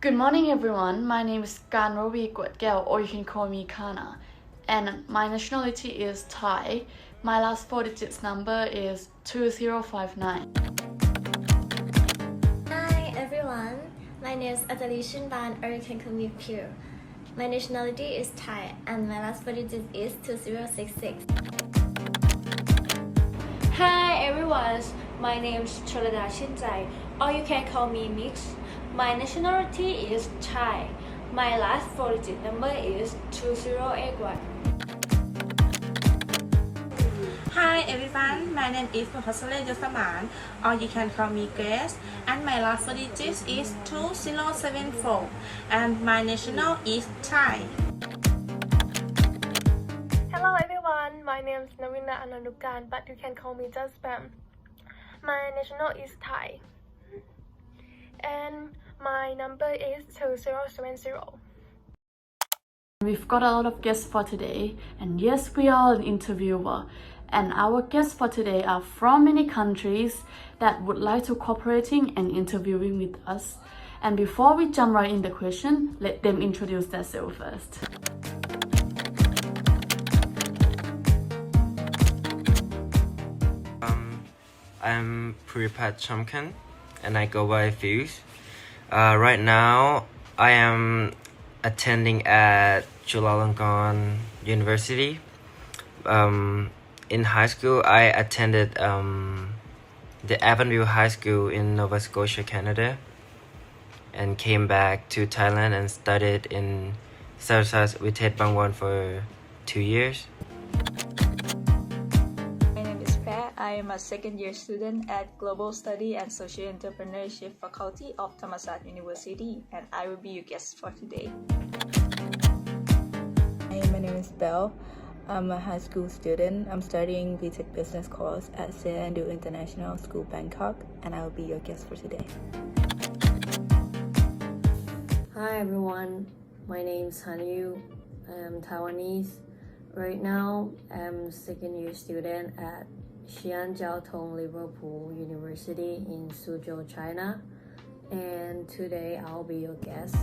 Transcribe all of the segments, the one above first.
Good morning, everyone. My name is Kanravi Kwatgel, or you can call me Kana, and my nationality is Thai. My last 4 digits number is 2059. Hi everyone, my name is Atali Shunban, or you can call me Pure. My nationality is Thai and my last 4 digits is 2066. Hi everyone, my name is Cholada Shinjai, or you can call me Mix. My nationality is Thai. My last 4-digit number is 2081. Hi everyone, my name is Mahasale Josaman, or you can call me Grace, and my last 4 digits is 2074, and my national is Thai. Hello everyone, my name is Navina Anandukan, but you can call me just Spam. My national is Thai, and my number is 2070. We've got a lot of guests for today, and yes, we are an interviewer. And our guests for today are from many countries that would like to cooperating and interviewing with us. And before we jump right in the question, let them introduce themselves first. I'm Puripat Chamkan, and I go by Fuse. Right now, I am attending at Chulalongkorn University. In high school, I attended the Avonview High School in Nova Scotia, Canada, and came back to Thailand and studied in Sarsas Vitet Bangwan for 2 years. My name is Pat. I am a second-year student at Global Study and Social Entrepreneurship Faculty of Thammasat University, and I will be your guest for today. Hi, my name is Belle. I'm a high school student. I'm studying BTech Business course at Seyandul International School, Bangkok, and I will be your guest for today. Hi everyone, my name is Hanyu. I am Taiwanese. Right now, I'm second-year student at Xi'an Jiao Tong Liverpool University in Suzhou, China, and today I'll be your guest.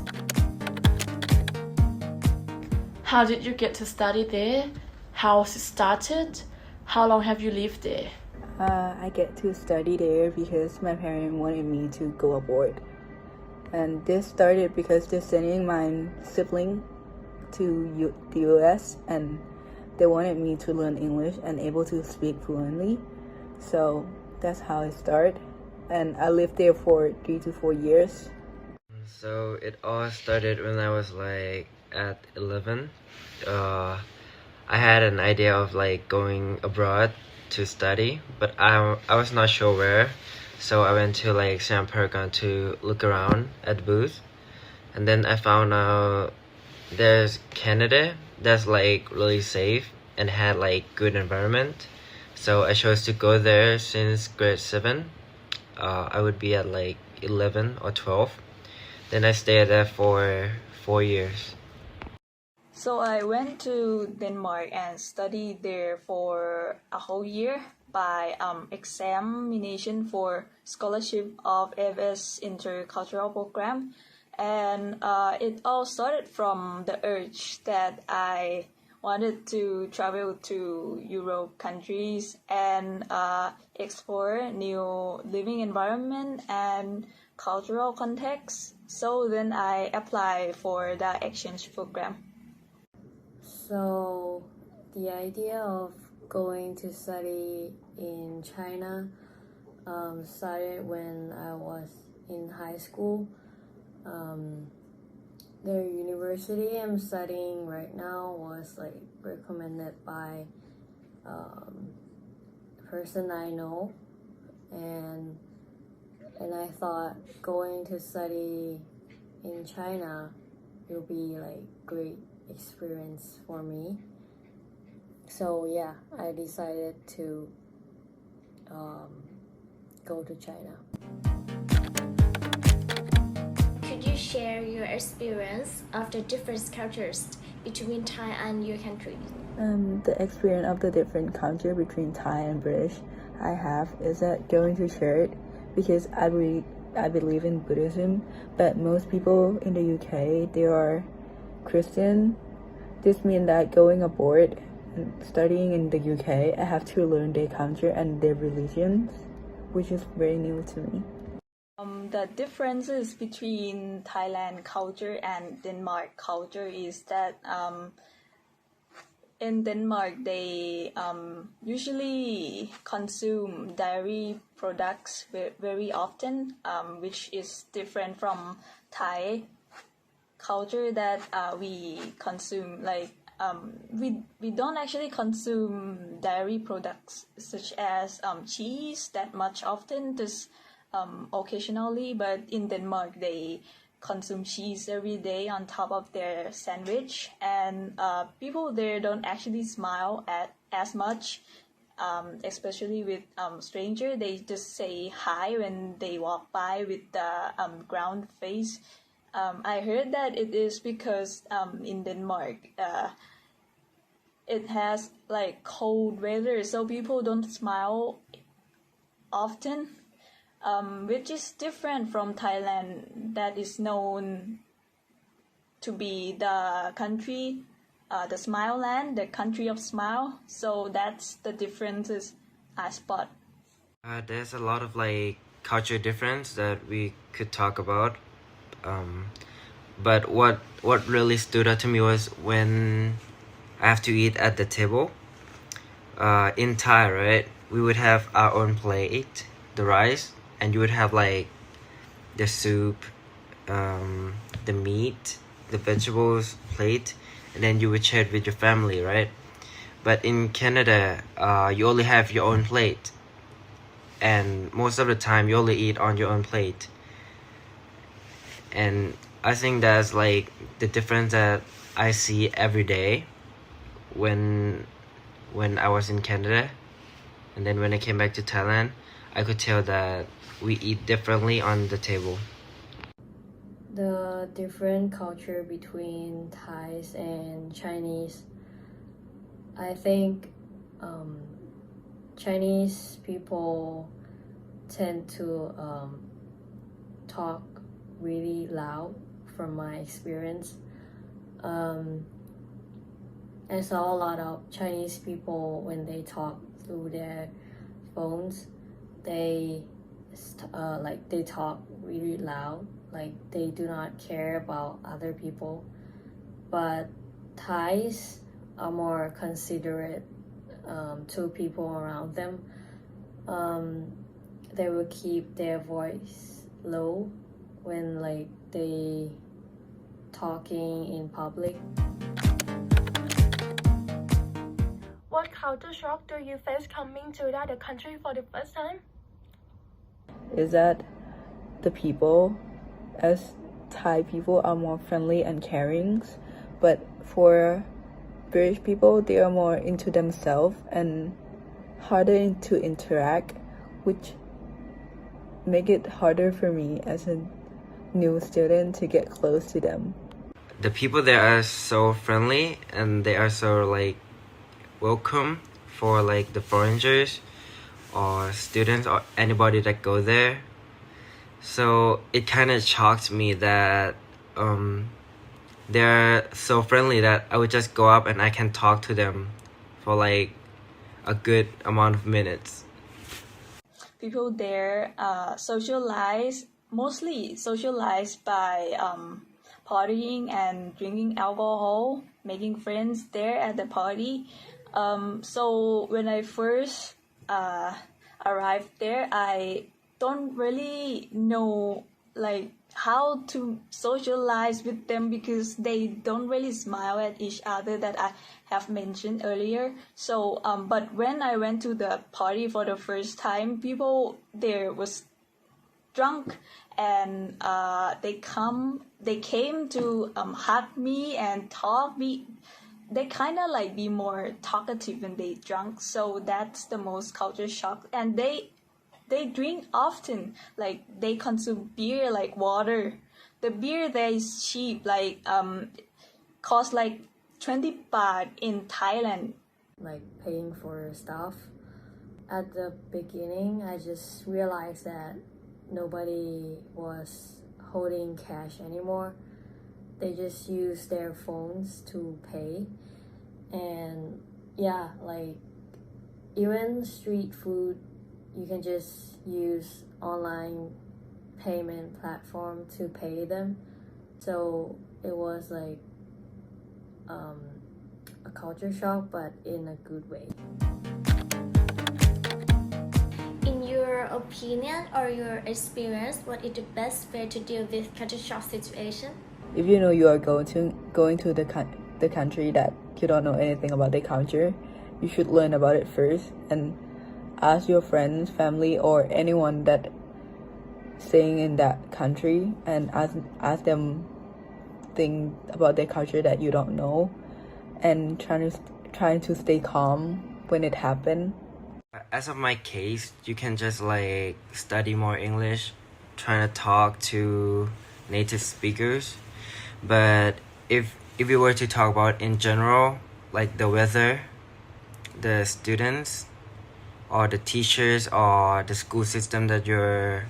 How did you get to study there? How was it started? How long have you lived there? I get to study there because my parents wanted me to go abroad. And this started because they're sending my sibling to the US, and they wanted me to learn English and able to speak fluently. So that's how it started. And I lived there for 3 to 4 years. So it all started when I was like at 11. I had an idea of like going abroad to study, but I was not sure where. So I went to like Siam Paragon to look around at the booth, and then I found out there's Canada that's like really safe and had like good environment. So I chose to go there since grade 7. I would be at like 11 or 12. Then I stayed there for 4 years. So I went to Denmark and studied there for a whole year by examination for scholarship of FS Intercultural Program. And it all started from the urge that I wanted to travel to Europe countries and explore new living environment and cultural context. So then I applied for the exchange program. So the idea of going to study in China started when I was in high school. The university I'm studying right now was like recommended by a person I know, and I thought going to study in China will be like great experience for me. So yeah, I decided to go to China. Could you share your experience of the different cultures between Thai and your country? The experience of the different culture between Thai and British I have is that going to church, because I believe I believe in Buddhism, but most people in the UK, they are Christian. This means that going abroad and studying in the UK, I have to learn their culture and their religions, which is very new to me. The differences between Thailand culture and Denmark culture is that in Denmark they usually consume dairy products very often, which is different from Thai culture that we consume like we don't actually consume dairy products such as cheese that much often, just occasionally, but in Denmark they consume cheese every day on top of their sandwich, and people there don't actually smile as much, especially with stranger. They just say hi when they walk by with the ground face. I heard that it is because in Denmark it has like cold weather, so people don't smile often, which is different from Thailand, that is known to be the country, the Smile Land, the country of smile. So that's the differences I spot. There's a lot of like culture difference that we could talk about. But what really stood out to me was when I have to eat at the table. In Thai, right, we would have our own plate, the rice, and you would have like the soup, the meat, the vegetables plate, and then you would share it with your family, right? But in Canada, you only have your own plate, and most of the time you only eat on your own plate. And I think that's like the difference that I see every day when I was in Canada, and then when I came back to Thailand, I could tell that we eat differently on the table. The different culture between Thais and Chinese, I think Chinese people tend to talk really loud from my experience. I saw a lot of Chinese people when they talk through their phones, they talk really loud, like they do not care about other people. But Thais are more considerate to people around them. They will keep their voice low when like they talking in public. What culture shock do you face coming to the other country for the first time? Is that the people, as Thai people, are more friendly and caring, but for British people, they are more into themselves and harder to interact, which make it harder for me as a new student to get close to them. The people there are so friendly, and they are so like welcome for like the foreigners or students or anybody that go there. So it kind of shocked me that they're so friendly that I would just go up and I can talk to them for like a good amount of minutes. People there mostly socialize by partying and drinking alcohol, making friends there at the party. So when I first arrived there, I don't really know like how to socialize with them because they don't really smile at each other, that I have mentioned earlier. So but when I went to the party for the first time, people there was drunk, and they came to hug me and talk me. They kind of like be more talkative when they drunk, so that's the most culture shock. And they drink often, like they consume beer like water. The beer there is cheap, like cost like 20 baht in Thailand. Like paying for stuff. At the beginning, I just realized that nobody was holding cash anymore. They just use their phones to pay. And yeah, like even street food, you can just use online payment platform to pay them. So it was like a culture shock, but in a good way. In your opinion or your experience, what is the best way to deal with culture shock situation? If you know you are going to the country that you don't know anything about the culture, you should learn about it first and ask your friends, family, or anyone that staying in that country, and ask them things about their culture that you don't know, and trying to stay calm when it happened. As of my case, you can just like study more English, trying to talk to native speakers. But if we were to talk about in general, like the weather, the students, or the teachers, or the school system that you're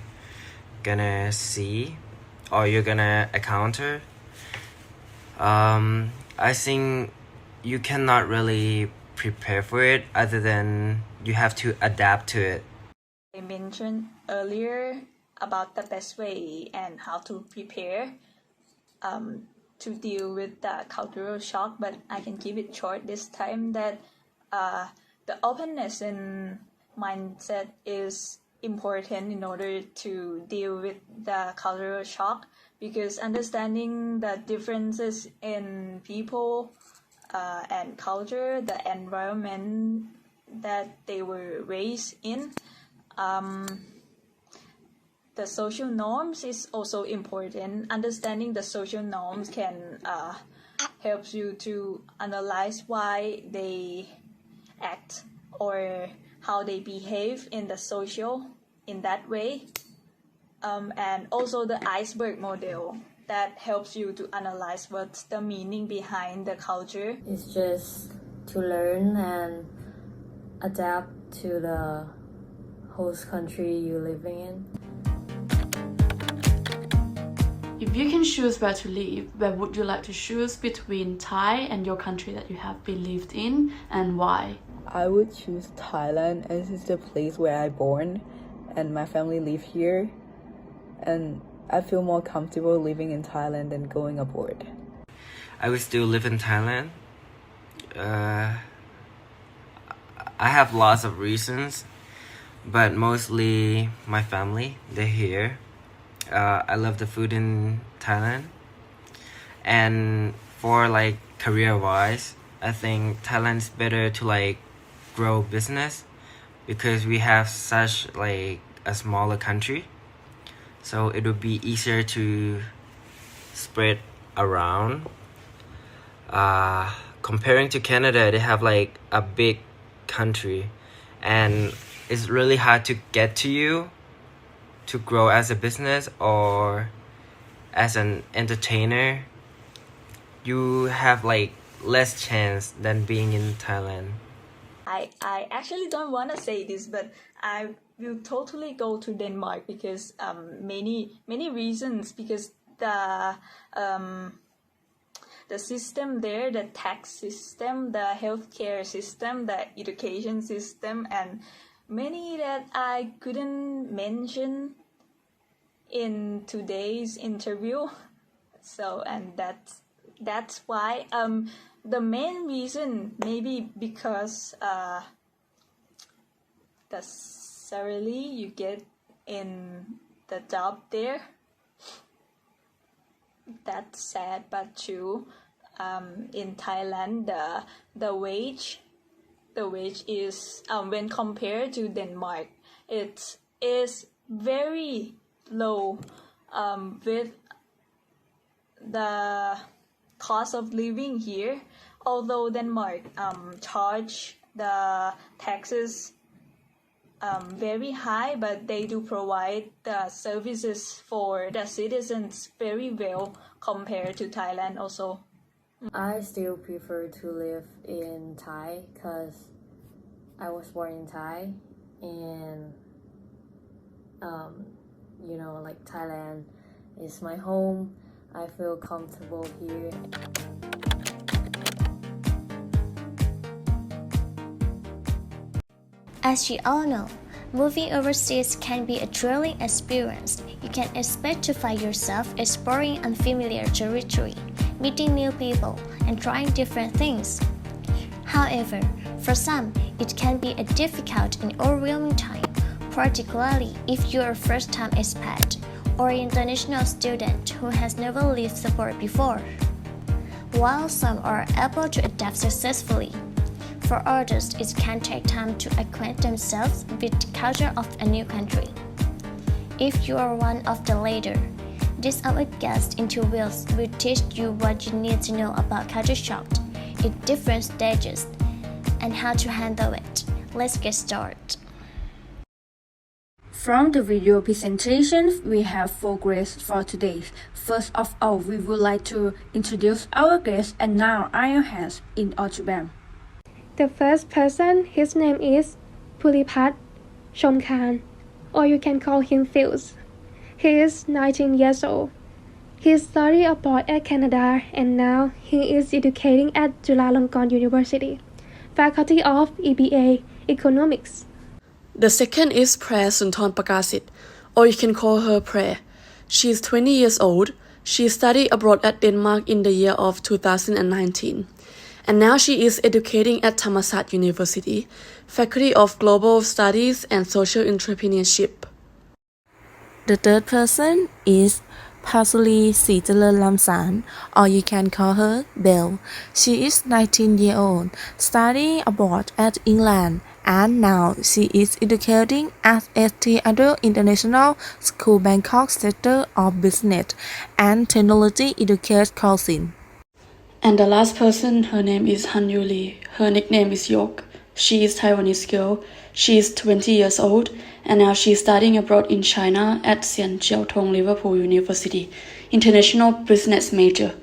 gonna see or you're gonna encounter, I think you cannot really prepare for it other than you have to adapt to it. I mentioned earlier about the best way and how to prepare to deal with the cultural shock, but I can keep it short this time. That the openness and mindset is important in order to deal with the cultural shock, because understanding the differences in people and culture, the environment that they were raised in, the social norms is also important. Understanding the social norms can help you to analyze why they act or how they behave in the social in that way. And also the iceberg model that helps you to analyze what's the meaning behind the culture. It's just to learn and adapt to the host country you're living in. If you can choose where to live, where would you like to choose between Thai and your country that you have been lived in, and why? I would choose Thailand, as it's the place where I born and my family live here, and I feel more comfortable living in Thailand than going abroad. I would still live in Thailand. I have lots of reasons, but mostly my family, they're here. I love the food in Thailand. And for like career-wise, I think Thailand's better to like grow business because we have such like a smaller country. So it would be easier to spread around. Comparing to Canada, they have like a big country and it's really hard to get to you to grow as a business or as an entertainer. You have like less chance than being in Thailand. I actually don't want to say this, but I will totally go to Denmark because many reasons. Because the system there, the tax system, the healthcare system, the education system, and many that I couldn't mention in today's interview. So, and that's why the main reason maybe because the salary you get in the job there, that's sad but true. In Thailand, the wage is when compared to Denmark, it is very low with the cost of living here. Although Denmark charge the taxes very high, but they do provide the services for the citizens very well compared to Thailand also. I still prefer to live in Thai because I was born in Thai, and like Thailand is my home. I feel comfortable here. As you all know, moving overseas can be a thrilling experience. You can expect to find yourself exploring unfamiliar territory, meeting new people, and trying different things. However, for some, it can be a difficult and overwhelming time, particularly if you're a first-time expat or international student who has never lived abroad before. While some are able to adapt successfully, for others it can take time to acquaint themselves with the culture of a new country. If you are one of the latter, this our guest interviews will teach you what you need to know about culture shock, its different stages, and how to handle it. Let's get started. From the video presentation, we have 4 guests for today. First of all, we would like to introduce our guests, and now Iron hands in Algebam. The first person, his name is Pulipat Shomkan, or you can call him Phils. He is 19 years old. He studied abroad at Canada and now he is educating at Chulalongkorn University, Faculty of EBA, Economics. The second is Prayer Sunthorn Pakasit, or you can call her Prayer. She is 20 years old. She studied abroad at Denmark in the year of 2019. And now she is educating at Thammasat University, Faculty of Global Studies and Social Entrepreneurship. The third person is Pasuli Sitalan Lamsan, or you can call her Belle. She is 19 years old, studying abroad at England, and now she is educating at ST Adult International School Bangkok Center of Business and Technology Education Council. And the last person, her name is Han Yu Lee. Her nickname is Yok. She is Taiwanese girl. She is 20 years old, and now she is studying abroad in China at Sian Chiao Tong Liverpool University, International Business major.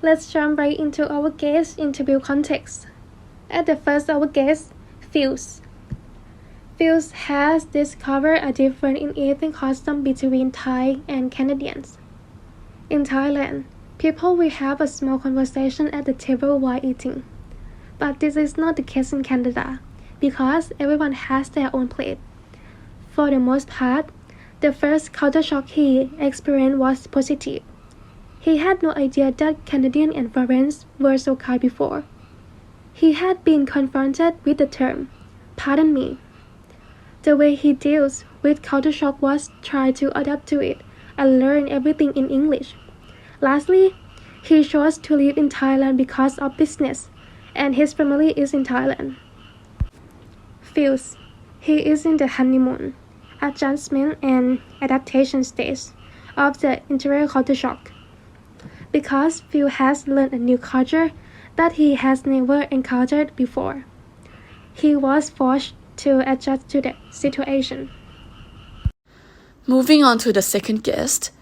Let's jump right into our guest interview context. At the first, our guest, Phils. Phils has discovered a difference in eating custom between Thai and Canadians. In Thailand, people will have a small conversation at the table while eating. But this is not the case in Canada, because everyone has their own plate. For the most part, the first culture shock he experienced was positive. He had no idea that Canadian and foreigners were so kind before. He had been confronted with the term, "pardon me." The way he deals with culture shock was try to adapt to it and learn everything in English. Lastly, he chose to live in Thailand because of business, and his family is in Thailand. Phils, he is in the honeymoon, adjustment and adaptation stage of the interior culture shock. Because Phil has learned a new culture that he has never encountered before, he was forced to adjust to the situation. Moving on to the second guest,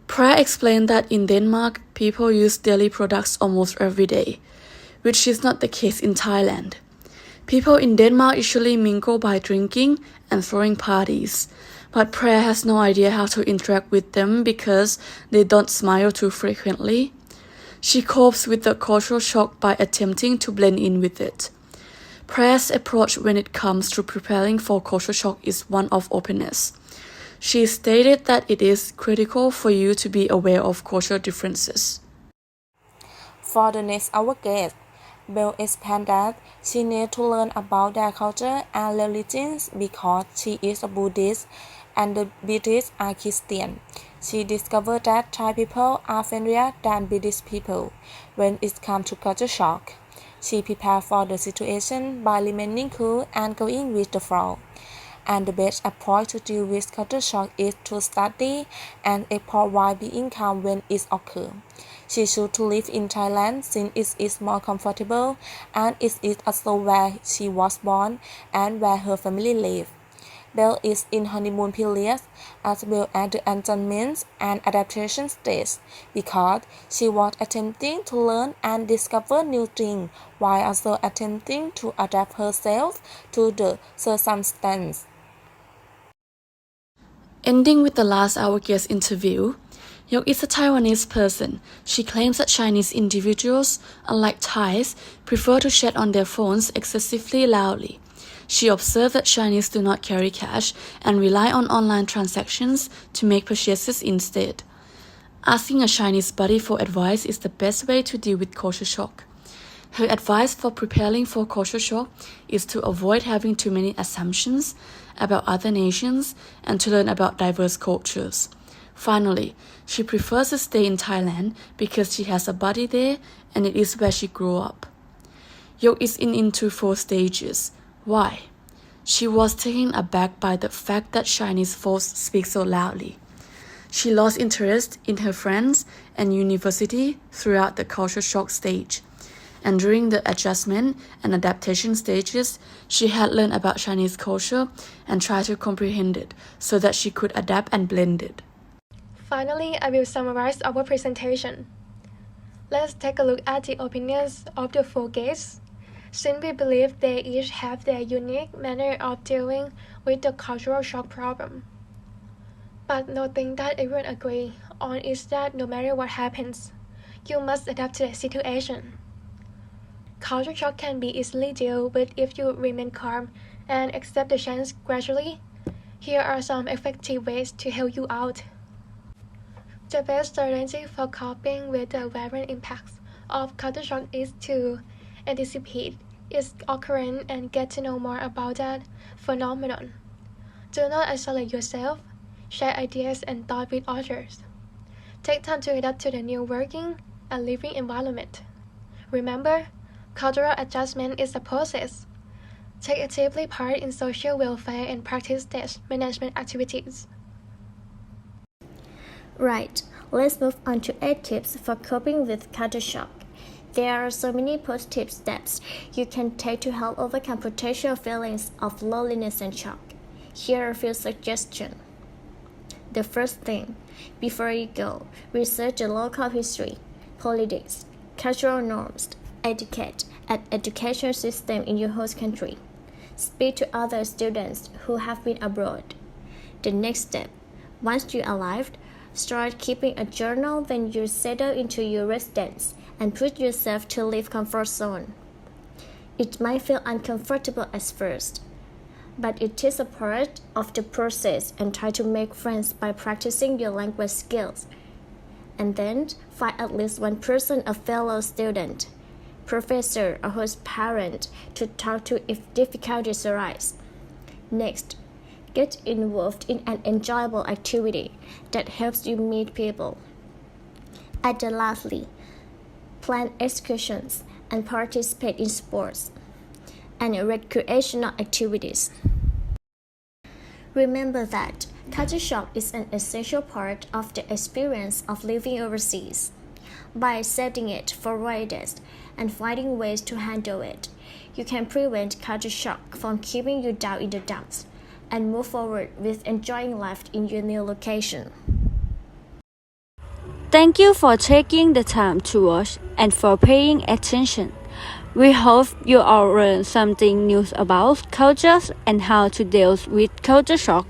Prayer explained that in Denmark, people use dairy products almost every day, which is not the case in Thailand. People in Denmark usually mingle by drinking and throwing parties, but Prayer has no idea how to interact with them because they don't smile too frequently. She copes with the cultural shock by attempting to blend in with it. Prayer's approach when it comes to preparing for cultural shock is one of openness. She stated that it is critical for you to be aware of cultural differences. For the next our guest, Belle explained that she needs to learn about their culture and religions because she is a Buddhist and the British are Christian. She discovered that Thai people are friendlier than British people when it comes to culture shock. She prepared for the situation by remaining cool and going with the flow. And the best approach to deal with culture shock is to study and explore while being calm when it occurs. She chose to live in Thailand since it is more comfortable and it is also where she was born and where her family lives. Belle is in honeymoon period as well as the adjustment and adaptation stage because she was attempting to learn and discover new things while also attempting to adapt herself to the circumstances. Ending with the last Our Guest interview, Yok is a Taiwanese person. She claims that Chinese individuals, unlike Thais, prefer to chat on their phones excessively loudly. She observed that Chinese do not carry cash and rely on online transactions to make purchases instead. Asking a Chinese buddy for advice is the best way to deal with culture shock. Her advice for preparing for culture shock is to avoid having too many assumptions about other nations and to learn about diverse cultures. Finally, she prefers to stay in Thailand because she has a buddy there and it is where she grew up. Yok is into 4 stages. Why? She was taken aback by the fact that Chinese folks speak so loudly. She lost interest in her friends and university throughout the culture shock stage. And during the adjustment and adaptation stages, she had learned about Chinese culture and tried to comprehend it so that she could adapt and blend it. Finally, I will summarize our presentation. Let's take a look at the opinions of the 4 guests. Since we believe they each have their unique manner of dealing with the cultural shock problem. But nothing that everyone agrees on is that no matter what happens, you must adapt to the situation. Culture shock can be easily dealt with if you remain calm and accept the change gradually. Here are some effective ways to help you out. The best strategy for coping with the varying impacts of culture shock is to anticipate its occurrence and get to know more about that phenomenon. Do not isolate yourself. Share ideas and thoughts with others. Take time to adapt to the new working and living environment. Remember, cultural adjustment is a process. Take actively part in social welfare and practice stress management activities. Right, let's move on to 8 tips for coping with culture shock. There are so many positive steps you can take to help overcome potential feelings of loneliness and shock. Here are a few suggestions. The first thing, before you go, research the local history, politics, cultural norms, etiquette, and education system in your host country. Speak to other students who have been abroad. The next step, once you arrived, start keeping a journal when you settle into your residence and push yourself to leave comfort zone. It might feel uncomfortable at first, but it is a part of the process, and try to make friends by practicing your language skills. And then find at least one person, a fellow student, professor, or host parent to talk to if difficulties arise. Next, get involved in an enjoyable activity that helps you meet people. And then lastly, plan excursions and participate in sports and recreational activities. Remember that culture shock is an essential part of the experience of living overseas. By accepting it for what it is and finding ways to handle it, you can prevent culture shock from keeping you down in the dumps and move forward with enjoying life in your new location. Thank you for taking the time to watch and for paying attention. We hope you all learned something new about cultures and how to deal with culture shock.